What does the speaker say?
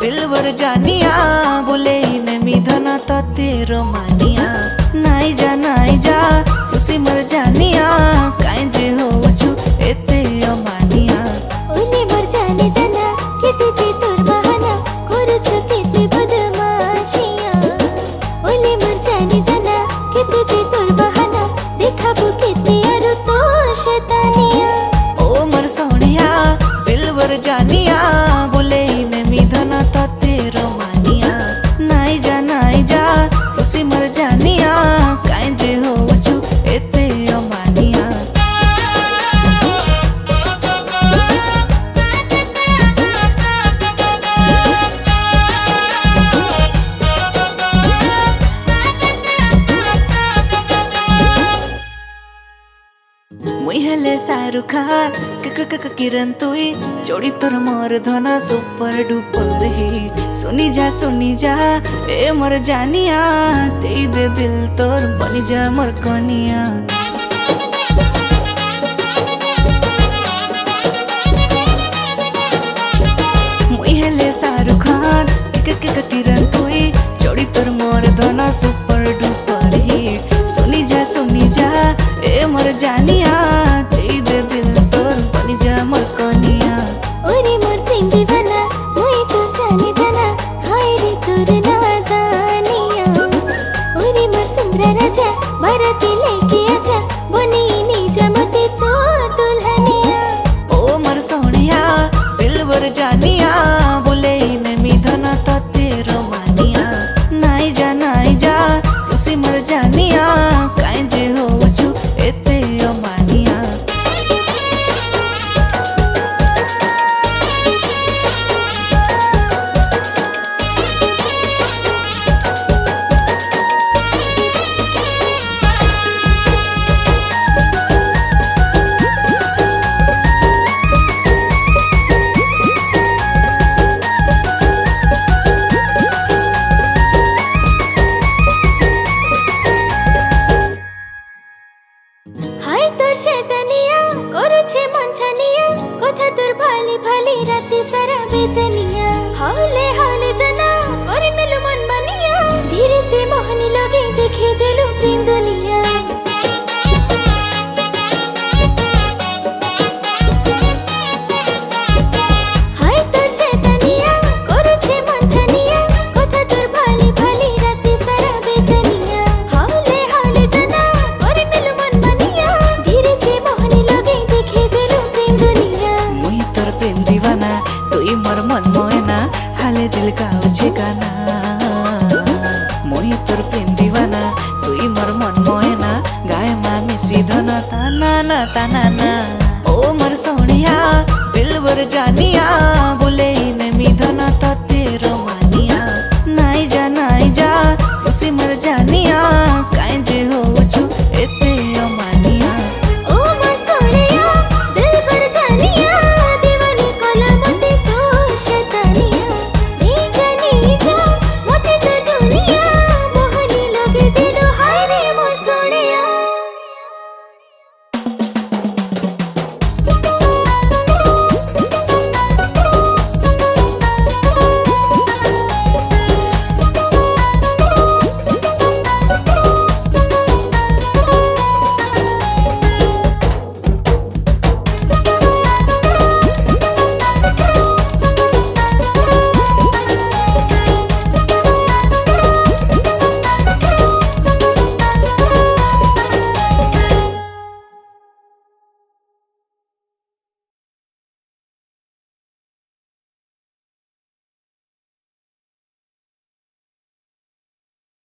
दिलवर जानिया बोले मैं मिधना तो तेरो मानिया नाई जा खुशी मर जानिया काई जे हो छु एते अमानिया ओले मर जाने जाना केते जे तोर बहाना करू छु केते बदमाशिया ओले मर जाने जाना केते जे तोर बहाना देखाबो केते आरो तो शैतानिया ओ मर सोनिया दिलवर जानिया बोले मैं मिधना तो तेरो मानिया नाई जा खुशी मर जानिया काई जे हो छु एते अमानिया मुई हेले शाहरुख खान किरण तुई जोड़ी तोर मोर धना सुपर डुपर हिट सुनी जा ए मोर जानिया दे दे दिल तोर बनी जा मोर कनिया मुई हेले शाहरुख खान किरण तुई जोड़ी तोर मोर धना सुपर डुपर हिट सुनी जा ए मोर जानिया दे दे दिल तोर बनी जा मोर कनिया ओरे मोर प्रेम दीवाना मुई तोर जाने जाना हाय रे तोर नादानिया ओरे मोर सुंदर राजा बाराती लेके आजा बनी नी जा मते तो दुल्हनिया ओ मोर सोनिया दिलवर जानिया बोले मैं मिधना तो तेरो मानिया नाई जा खुशी मर जानिया काई जे हो छु एते अमानिया हाय तोर शैतानिया करूछे मन छानिया कथा तोर भाली भाली राती सारा बेचनिया हावले जना करे नेलु मन बनिया धीरे से मोहनी लगे देखे देलु प्रेम दुनिया हाय तोर शैतानिया करूछे मन छानिया कथा तोर भाली भाली राती सारा बेचनिया हावले जना करे नेलु मन बनिया धीरे से मोहनी लगे देखे देलु प्रेम दुनिया मुई तोर प्रेम दीवाना तुई मोर मन मोयना हाले दिल का गाना मुई तोर प्रेम दीवाना तुई मोर मन मोयना गाय मामी सीधना ताना ना ओ मोर सोनिया दिलवर जानिया